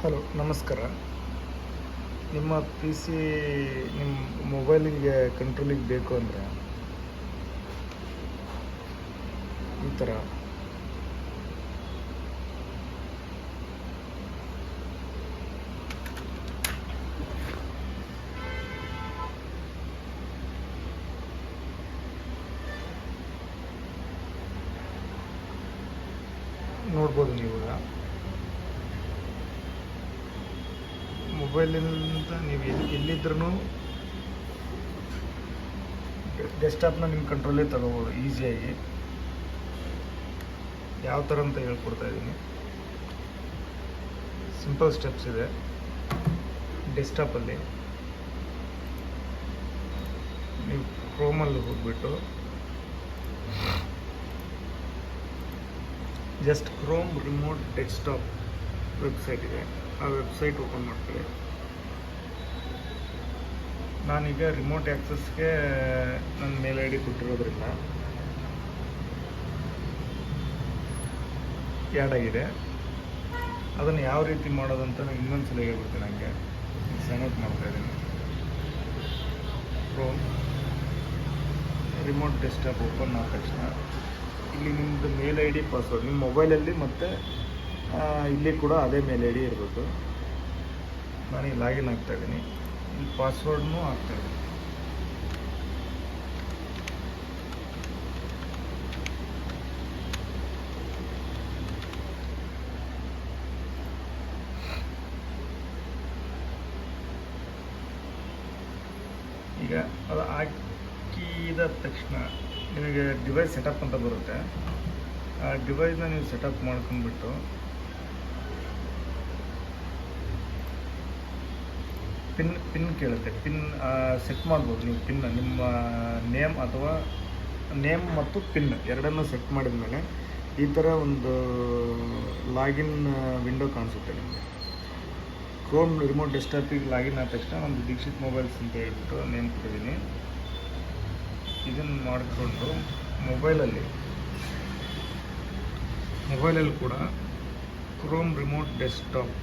Hello, ನಮಸ್ಕಾರ. ನಿಮ್ಮ P C ನಿಮ್ಮ ಮೊಬೈಲಿಗೆ ಕಂಟ್ರೋಲಿಗೆ ಬೇಕು ಅಂದರೆ ಈ ಥರ ನೋಡ್ಬೋದು. ನೀವು ಮೊಬೈಲಿಂದ ನೀವು ಎಲ್ಲಿದ್ರೂ ಡೆಸ್ಕ್ಟಾಪ್ನ ನಿಮ್ಮ ಕಂಟ್ರೋಲೇ ತಗೋಬೋದು ಈಸಿಯಾಗಿ. ಯಾವ ಥರ ಅಂತ ಹೇಳ್ಕೊಡ್ತಾ ಇದ್ದೀನಿ. ಸಿಂಪಲ್ ಸ್ಟೆಪ್ಸ್ ಇದೆ. ಡೆಸ್ಕ್ಟಾಪಲ್ಲಿ ನೀವು ಕ್ರೋಮಲ್ಲಿ ಹೋಗ್ಬಿಟ್ಟು just Chrome remote desktop website ಇದೆ, ಆ ವೆಬ್ಸೈಟ್ ಓಪನ್ ಮಾಡ್ಕೊಳ್ಳಿ. ನಾನೀಗ ರಿಮೋಟ್ ಆ್ಯಕ್ಸಸ್ಗೆ ನನ್ನ ಮೇಲ್ ಐ ಡಿ ಕೊಟ್ಟಿರೋದ್ರಿಂದ ಆ್ಯಡ್ ಆಗಿದೆ. ಅದನ್ನು ಯಾವ ರೀತಿ ಮಾಡೋದಂತ ನಾನು ಇನ್ನೊಂದು ಸಲ ಹೇಳ್ಬಿಡ್ತೀನಿ. ನನಗೆ ಸೈನ್ ಔಟ್ ಮಾಡ್ತಾಯಿದ್ದೀನಿ. ಕ್ರೋಮ್ ರಿಮೋಟ್ ಡೆಸ್ಕ್ಟಾಪ್ ಓಪನ್ ಆದ ತಕ್ಷಣ ಇಲ್ಲಿ ನಿಮ್ಮದು ಮೇಲ್ ಐ ಡಿ, ಪಾಸ್ವರ್ಡ್ ನಿಮ್ಮ ಮೊಬೈಲಲ್ಲಿ ಮತ್ತು ಇಲ್ಲಿ ಕೂಡ ಅದೇ ಮೇಲ್ ಐ ಡಿ ಇರಬೇಕು. ನಾನೀಗ ಲಾಗಿನ್ ಆಗ್ತಾಯಿದ್ದೀನಿ. ಇಲ್ಲಿ ಪಾಸ್ವರ್ಡ್ನೂ ಹಾಕ್ತಾಯಿದ್ದೀನಿ. ಈಗ ಅದು ಹಾಕಿದ ತಕ್ಷಣ ನಿಮಗೆ ಡಿವೈಸ್ ಸೆಟಪ್ ಅಂತ ಬರುತ್ತೆ. ಆ ಡಿವೈಸ್ನ ನೀವು ಸೆಟಪ್ ಮಾಡ್ಕೊಂಡ್ಬಿಟ್ಟು ಪಿನ್ ಕೇಳುತ್ತೆ. ಪಿನ್ ಸೆಟ್ ಮಾಡ್ಬೋದು ನೀವು. ನಿಮ್ಮ ನೇಮ್ ಅಥವಾ ನೇಮ್ ಮತ್ತು ಪಿನ್ ಎರಡನ್ನೂ ಸೆಟ್ ಮಾಡಿದ ಮೇಲೆ ಈ ಥರ ಒಂದು ಲಾಗಿನ್ ವಿಂಡೋ ಕಾಣಿಸುತ್ತೆ ನಿಮಗೆ. ಕ್ರೋಮ್ ರಿಮೋಟ್ ಡೆಸ್ಕ್ಟಾಪಿಗೆ ಲಾಗಿನ್ ಆದ ತಕ್ಷಣ ಒಂದು ದೀಕ್ಷಿತ್ ಮೊಬೈಲ್ಸ್ ಅಂತ ಹೇಳ್ಬಿಟ್ಟು ನೇಮ್ ಕೊಟ್ಟಿದ್ದೀನಿ. ಇದನ್ನು ಮಾಡಿಕೊಂಡು ಮೊಬೈಲಲ್ಲಿ ಕೂಡ ಕ್ರೋಮ್ ರಿಮೋಟ್ ಡೆಸ್ಕ್ಟಾಪ್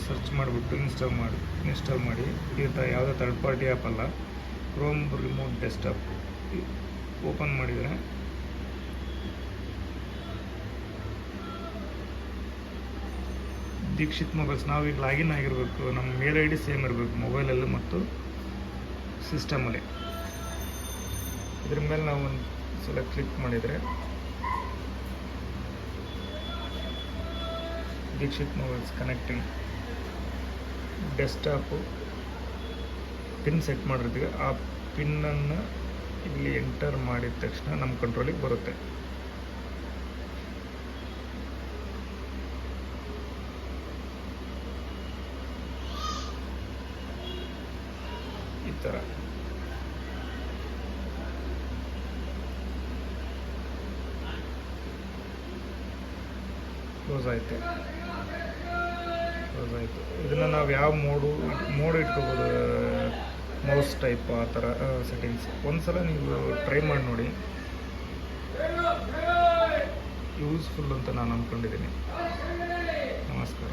ಸರ್ಚ್ ಮಾಡಿಬಿಟ್ಟು ಇನ್ಸ್ಟಾಲ್ ಮಾಡಿ. ಈ ಥರ ಯಾವುದೇ ಥರ್ಡ್ ಪಾರ್ಟಿ ಆ್ಯಪ್ ಅಲ್ಲ, ಕ್ರೋಮ್ ರಿಮೋಟ್ ಡೆಸ್ಕ್ಟಾಪ್ ಓಪನ್ ಮಾಡಿದರೆ ದೀಕ್ಷಿತ್ ಮೊಬೈಲ್ಸ್ ನಾವೀಗ ಲಾಗಿನ್ ಆಗಿರಬೇಕು. ನಮ್ಮ ಮೇಲ್ ಐ ಡಿ ಸೇಮ್ ಇರಬೇಕು ಮೊಬೈಲಲ್ಲಿ ಮತ್ತು ಸಿಸ್ಟಮಲ್ಲಿ. ಇದ್ರ ಮೇಲೆ ನಾವು ಒಂದು ಸಲ ಕ್ಲಿಕ್ ಮಾಡಿದರೆ Deekshith mobiles connecting desktop pin set ಮಾಡಿರ್ತೀವಿ. ಆ ಪಿನ್ನನ್ನು ಇಲ್ಲಿ ಎಂಟರ್ ಮಾಡಿದ ತಕ್ಷಣ ನಮ್ಮ ಕಂಟ್ರೋಲಿಗೆ ಬರುತ್ತೆ. ಈ ಥರ ಕ್ಲೋಸ್ ಆಯಿತು. ಇದನ್ನು ನಾವು ಯಾವ ಮೋಡ್ ಇಟ್ಕೋಬೋದು, ಮೌಸ್ ಟೈಪ್ ಆ ಥರ ಸೆಟ್ಟಿಂಗ್ಸ್. ಒಂದು ಸಲ ನೀವು ಟ್ರೈ ಮಾಡಿ ನೋಡಿ. ಯೂಸ್ಫುಲ್ ಅಂತ ನಾನು ಅಂದ್ಕೊಂಡಿದ್ದೀನಿ. ನಮಸ್ಕಾರ.